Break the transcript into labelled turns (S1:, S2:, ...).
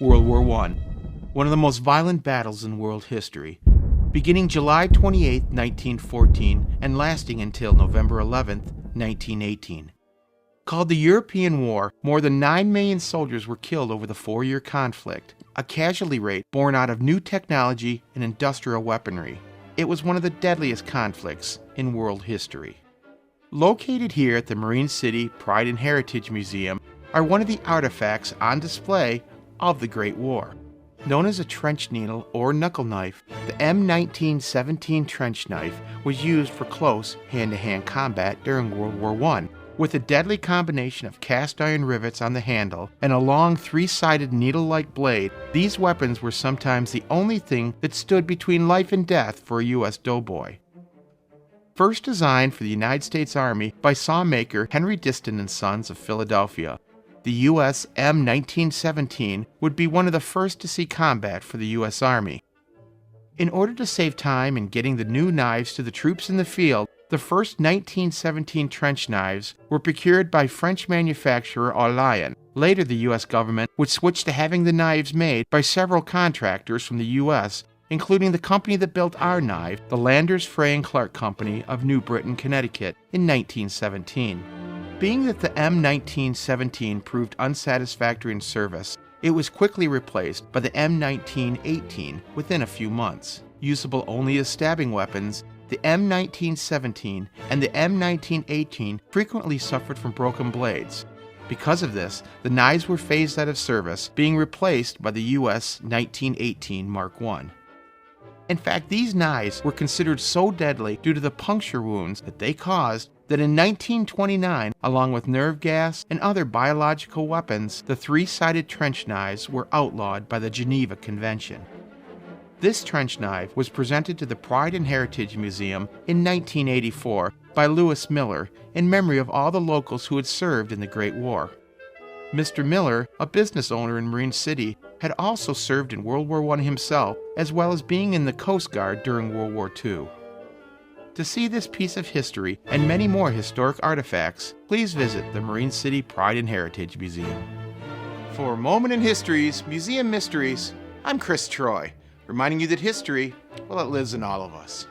S1: World War I, one of the most violent battles in world history. Beginning July 28, 1914, and lasting until November 11, 1918. Called the European War, more than 9 million soldiers were killed over the 4-year conflict, a casualty rate born out of new technology and industrial weaponry. It was one of the deadliest conflicts in world history. Located here at the Marine City Pride and Heritage Museum are one of the artifacts on display of the Great War. Known as a trench needle or knuckle knife, the M1917 trench knife was used for close hand-to-hand combat during World War I. With a deadly combination of cast iron rivets on the handle and a long 3-sided needle-like blade, these weapons were sometimes the only thing that stood between life and death for a U.S. doughboy. First designed for the United States Army by sawmaker Henry Diston & Sons of Philadelphia, the U.S. M1917 would be one of the first to see combat for the U.S. Army. In order to save time in getting the new knives to the troops in the field, the first 1917 trench knives were procured by French manufacturer Orléans. Later, the U.S. government would switch to having the knives made by several contractors from the U.S., including the company that built our knife, the Landers, Frey & Clark Company of New Britain, Connecticut, in 1917. Being that the M1917 proved unsatisfactory in service, it was quickly replaced by the M1918 within a few months. Usable only as stabbing weapons, the M1917 and the M1918 frequently suffered from broken blades. Because of this, the knives were phased out of service, being replaced by the U.S. 1918 Mark I. In fact, these knives were considered so deadly due to the puncture wounds that they caused that in 1929, along with nerve gas and other biological weapons, the 3-sided trench knives were outlawed by the Geneva Convention. This trench knife was presented to the Pride and Heritage Museum in 1984 by Lewis Miller in memory of all the locals who had served in the Great War. Mr. Miller, a business owner in Marine City, had also served in World War I himself, as well as being in the Coast Guard during World War II. To see this piece of history and many more historic artifacts, please visit the Marine City Pride and Heritage Museum. For Moment in History's Museum Mysteries, I'm Chris Troy, reminding you that history, well, it lives in all of us.